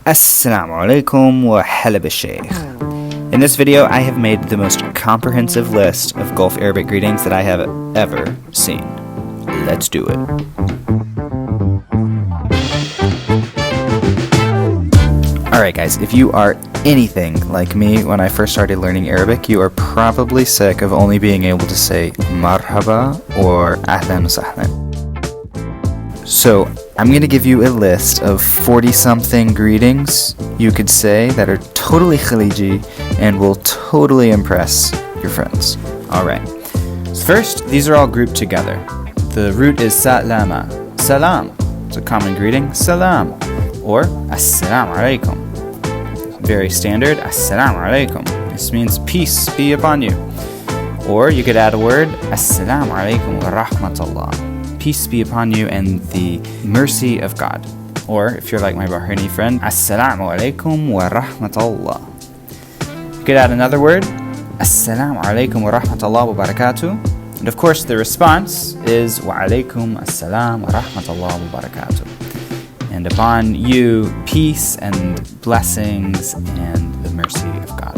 السلام عليكم وأهلا بالشيخ. In this video, I have made the most comprehensive list of Gulf Arabic greetings that I have ever seen. Let's do it. Alright guys, if you are anything like me when I first started learning Arabic, you are probably sick of only being able to say مرحبا or أهلا وسهلا. So, I'm going to give you a list of 40-something greetings you could say that are totally Khaliji and will totally impress your friends. Alright. First, these are all grouped together. The root is salama. Salam. It's a common greeting. Salam. Or Assalamu alaikum. Very standard. Assalamu alaikum. This means peace be upon you. Or you could add a word. Assalamu alaikum wa rahmatullah. Peace be upon you and the mercy of God. Or, if you're like my Bahraini friend, Assalamu alaikum wa rahmatullah. You could add another word, Assalamu alaikum wa rahmatullah wa barakatuh. And of course, the response is Wa'alaikum assalam wa rahmatullah wa barakatuh. And upon you, peace and blessings and the mercy of God.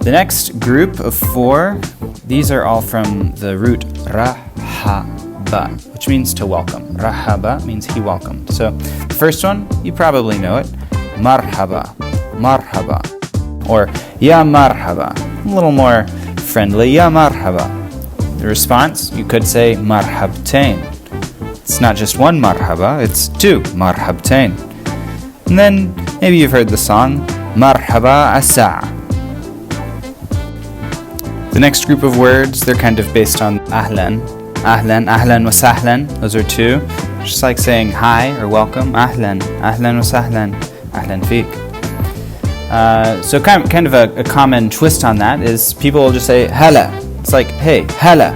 The next group of 4, these are all from the root Rahaba, which means to welcome. Rahaba means he welcomed. So the first one, you probably know it. Marhaba, marhaba. Or ya marhaba, a little more friendly. Ya marhaba. The response, you could say marhabtين. It's not just one marhaba, it's 2 مرحبتين. And then maybe you've heard the song مرحبا الساع. The next group of words, they're kind of based on أهلا. أهلا وسهلا. Those are 2. Just like saying hi or welcome. أهلا وسهلا. أهلا فيك. So kind of a common twist on that is people will just say هلا. It's like hey, هلا.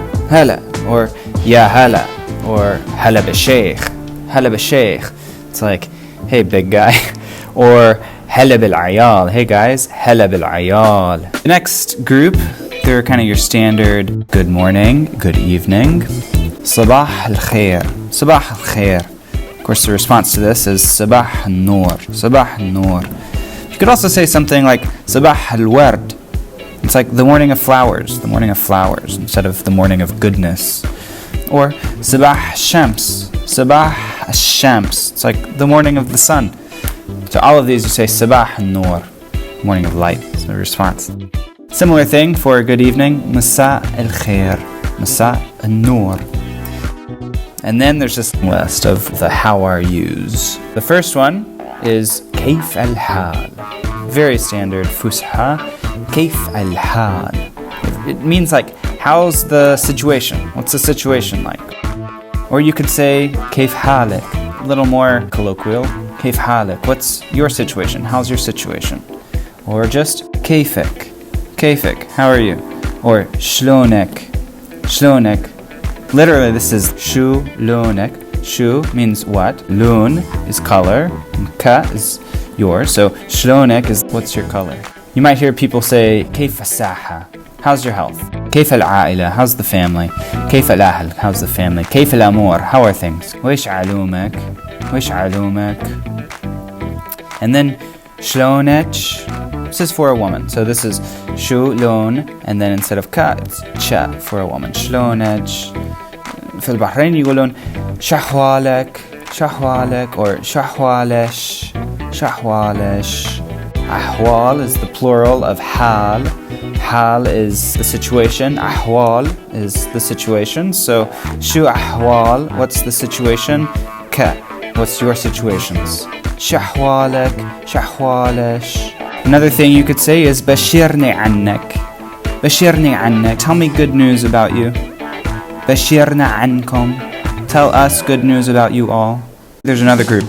Or ya هلا. Or هلا بالشيخ. It's like hey big guy. Or هلا بالعيال. Hey guys, هلا بالعيال. The next group, they're kind of your standard good morning, good evening. صباح الخير. Of course, the response to this is صباح النور. You could also say something like صباح الورد. It's like the morning of flowers, instead of the morning of goodness. Or صباح الشمس. It's like the morning of the sun. So all of these you say صباح النور, morning of light. So the response. Similar thing for good evening, مساء الخير, مساء النور. And then there's this list of the how are yous. The first one is كيف الحال. Very standard, فسحة. كيف الحال. It means like, how's the situation? What's the situation like? Or you could say كيف حالك. A little more colloquial. كيف حالك. What's your situation? How's your situation? Or just كيفك. How are you? Or شلونك. Literally, this is شلونك. Shu means what? Lun is color. And ka is yours. So شلونك is what's your color? You might hear people say كيف الصحة. How's your health? كيف العايلة. How's the family? كيف الأهل. How's the family? كيف الأمور. How are things? علومك. And then شلونك. This is for a woman. So this is شلون, and then instead of ka, it's cha for a woman. شلونك. في البحرين يقولون شاحوالك or شاحوالش. أحوال is the plural of حال. حال is the situation. أحوال is the situation. So شو أحوال? What's the situation? ka. What's your situations? شاحوالش. Another thing you could say is بشرني عنك. Tell me good news about you. بشرنا عنكم. Tell us good news about you all. There's another group.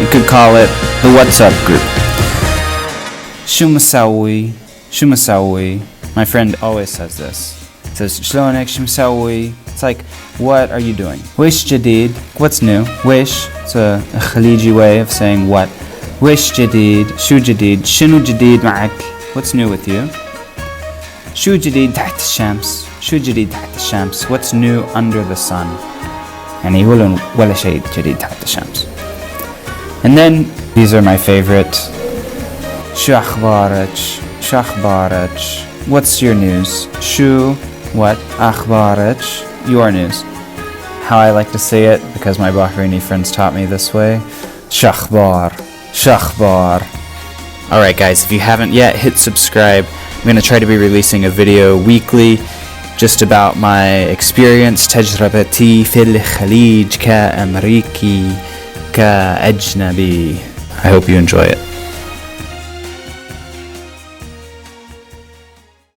You could call it the What's Up group. شو مسوي. My friend always says this. It says شلونك شو مسوي. It's like, what are you doing? وش جديد. What's new? وش. It's a Khaliji way of saying what. وش جديد. شو جديد. شنو جديد معك. What's new with you? شو جديد تحت الشمس. What's new under the sun? يعني يقولون ولا شيء جديد تحت الشمس. And then these are my favorite. شو أخبارك؟ شو أخبارك؟ What's your news? شو what أخبارك? Your news. How I like to say it, because my Bahraini friends taught me this way. شخبار شخبار. Alright guys, if you haven't yet, hit subscribe. I'm going to try to be releasing a video weekly just about my experience, تجربتي في الخليج كأمريكي كأجنبي. I hope you enjoy it.